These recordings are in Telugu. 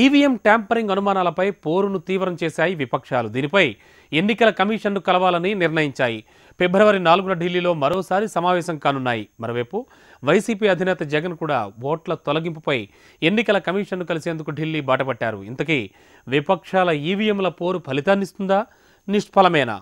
ఈవీఎం ట్యాంపరింగ్ అనుమానాలపై పోరును తీవ్రం చేశాయి విపక్షాలు. దీనిపై ఎన్నికల కమిషన్ను కలవాలని నిర్ణయించాయి. ఫిబ్రవరి 4న ఢిల్లీలో మరోసారి సమావేశం కానున్నాయి. మరోవైపు వైసీపీ అధినేత జగన్ కూడా ఓట్ల తొలగింపుపై ఎన్నికల కమిషన్ను కలిసేందుకు ఢిల్లీ బాటపట్టారు. ఇంతకీ విపక్షాల ఈవీఎంల పోరు ఫలితాన్నిస్తుందా, నిష్ఫలమేనా?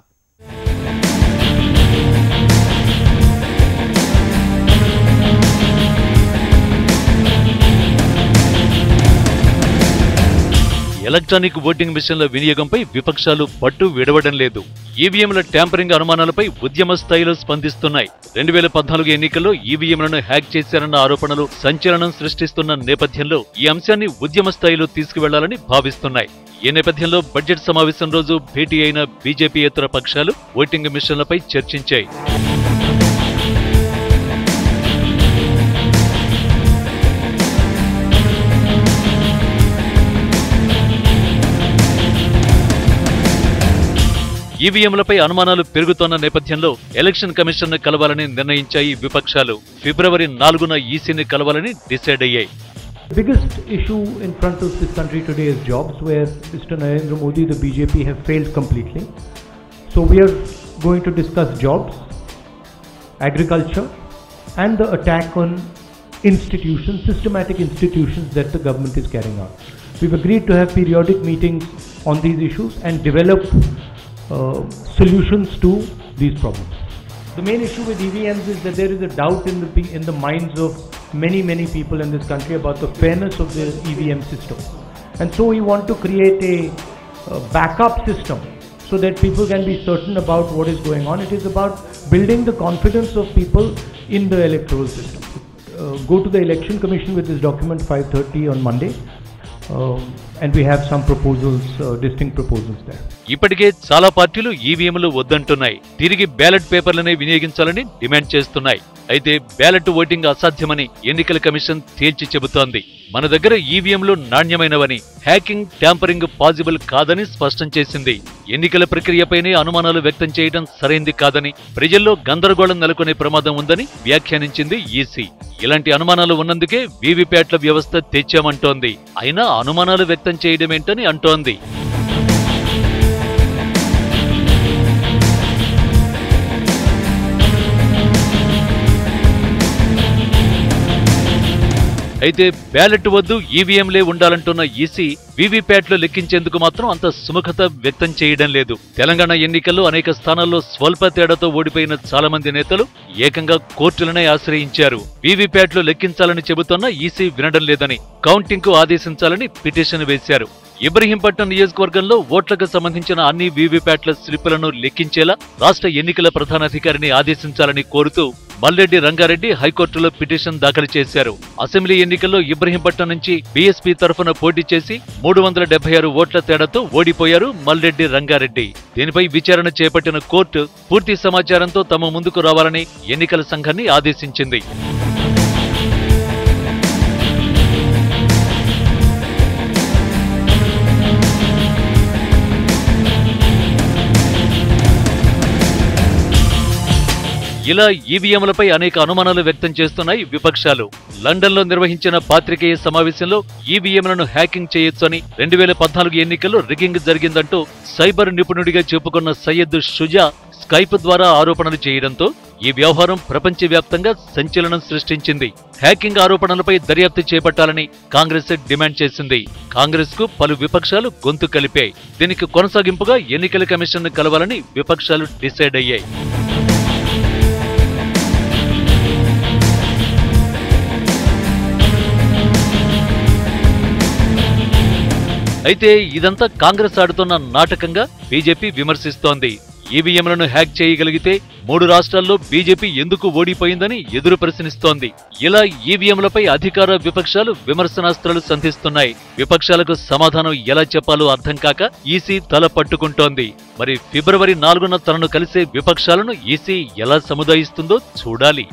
ఎలక్ట్రానిక్ ఓటింగ్ మిషన్ల వినియోగంపై విపక్షాలు పట్టు విడవడం లేదు. ఈవీఎంల ట్యాంపరింగ్ అనుమానాలపై ఉద్యమ స్థాయిలో స్పందిస్తున్నాయి. 2014 ఎన్నికల్లో ఈవీఎంలను హ్యాక్ చేశారన్న ఆరోపణలు సంచలనం సృష్టిస్తున్న నేపథ్యంలో ఈ అంశాన్ని ఉద్యమ స్థాయిలో తీసుకువెళ్లాలని భావిస్తున్నాయి. ఈ నేపథ్యంలో బడ్జెట్ సమావేశం రోజు భేటీ అయిన బీజేపీయేతర పక్షాలు ఓటింగ్ మిషన్లపై చర్చించాయి. ఈవీఎంలపై అనుమానాలు పెరుగుతోన్న నేపథ్యంలో ఎలక్షన్ కమిషన్ను కలవాలని నిర్ణయించాయి విపక్షాలు. ఫిబ్రవరి 4న ఈసీని కలవాలని డిసైడ్ అయ్యాయి. The biggest issue in front of this country today is jobs, where Mr. Narendra Modi, the BJP, have failed completely. So we are going to discuss jobs, agriculture, and the attack on institutions, systematic institutions that the government is carrying out. We've agreed to have periodic meetings on these issues and develop solutions to these problems. The main issue with EVMs is that there is a doubt in the minds of many people in this country about the fairness of the EVM system, and so we want to create a backup system so that people can be certain about what is going on. It is about building the confidence of people in the electoral system. Go to the Election Commission with this document 5:30 on Monday. And we have some proposals, distinct proposals there. ఇప్పటికే చాలా పార్టీలు ఈవీఎంలు వద్దంటున్నాయి. తిరిగి బ్యాలెట్ పేపర్లనే వినియోగించాలని డిమాండ్ చేస్తున్నాయి. అయితే బ్యాలెట్ ఓటింగ్ అసాధ్యమని ఎన్నికల కమిషన్ తేల్చి చెబుతోంది. మన దగ్గర ఈవీఎంలు నాణ్యమైనవని, హ్యాకింగ్, ట్యాంపరింగ్ పాజిబుల్ కాదని స్పష్టం చేసింది. ఎన్నికల ప్రక్రియపైనే అనుమానాలు వ్యక్తం చేయడం సరైంది కాదని, ప్రజల్లో గందరగోళం నెలకొనే ప్రమాదం ఉందని వ్యాఖ్యానించింది ఈసీ. ఇలాంటి అనుమానాలు ఉన్నందుకే వీవీప్యాట్ల వ్యవస్థ తెచ్చామంటోంది. అయినా అనుమానాలు వ్యక్తం చేయడమేంటని అంటోంది. అయితే బ్యాలెట్ వద్దు, ఈవీఎంలే ఉండాలంటున్న ఈసీ వీవీప్యాట్లు లెక్కించేందుకు మాత్రం అంత సుముఖత వ్యక్తం చేయడం లేదు. తెలంగాణ ఎన్నికల్లో అనేక స్థానాల్లో స్వల్ప తేడాతో ఓడిపోయిన చాలా మంది నేతలు ఏకంగా కోర్టులనే ఆశ్రయించారు. వీవీప్యాట్లు లెక్కించాలని చెబుతున్నా ఈసీ వినడం లేదని, కౌంటింగ్ కు ఆదేశించాలని పిటిషన్ వేశారు. ఇబ్రహీంపట్నం నియోజకవర్గంలో ఓట్లకు సంబంధించిన అన్ని వీవీప్యాట్ల స్లిప్పులను లెక్కించేలా రాష్ట్ర ఎన్నికల ప్రధానాధికారిని ఆదేశించాలని కోరుతూ మల్రెడ్డి రంగారెడ్డి హైకోర్టులో పిటిషన్ దాఖలు చేశారు. అసెంబ్లీ ఎన్నికల్లో ఇబ్రహీంపట్నం నుంచి బీఎస్పీ తరఫున పోటీ చేసి 376 ఓట్ల తేడాతో ఓడిపోయారు మల్రెడ్డి రంగారెడ్డి. దీనిపై విచారణ చేపట్టిన కోర్టు పూర్తి సమాచారంతో తమ ముందుకు రావాలని ఎన్నికల సంఘాన్ని ఆదేశించింది. ఇలా ఈవీఎంలపై అనేక అనుమానాలు వ్యక్తం చేస్తున్నాయి విపక్షాలు. లండన్లో నిర్వహించిన పాత్రికేయ సమావేశంలో ఈవీఎంలను హ్యాకింగ్ చేయొచ్చని, 2014 ఎన్నికల్లో రిగ్గింగ్ జరిగిందంటూ సైబర్ నిపుణుడిగా చెప్పుకున్న సయ్యద్ షుజా స్కైప్ ద్వారా ఆరోపణలు చేయడంతో ఈ వ్యవహారం ప్రపంచవ్యాప్తంగా సంచలనం సృష్టించింది. హ్యాకింగ్ ఆరోపణలపై దర్యాప్తు చేపట్టాలని కాంగ్రెస్ డిమాండ్ చేసింది. కాంగ్రెస్ కు పలు విపక్షాలు గొంతు కలిపాయి. దీనికి కొనసాగింపుగా ఎన్నికల కమిషన్ కలవాలని విపక్షాలు డిసైడ్ అయ్యాయి. అయితే ఇదంతా కాంగ్రెస్ ఆడుతున్న నాటకంగా బీజేపీ విమర్శిస్తోంది. ఈవీఎంలను హ్యాక్ చేయగలిగితే 3 రాష్ట్రాల్లో బీజేపీ ఎందుకు ఓడిపోయిందని ఎదురు ప్రశ్నిస్తోంది. ఇలా ఈవీఎంలపై అధికార విపక్షాలు విమర్శనాస్త్రాలు సంధిస్తున్నాయి. విపక్షాలకు సమాధానం ఎలా చెప్పాలో అర్థం కాక ఈసీ తల పట్టుకుంటోంది. మరి ఫిబ్రవరి 4న తనను కలిసే విపక్షాలను ఈసీ ఎలా సముదాయిస్తుందో చూడాలి.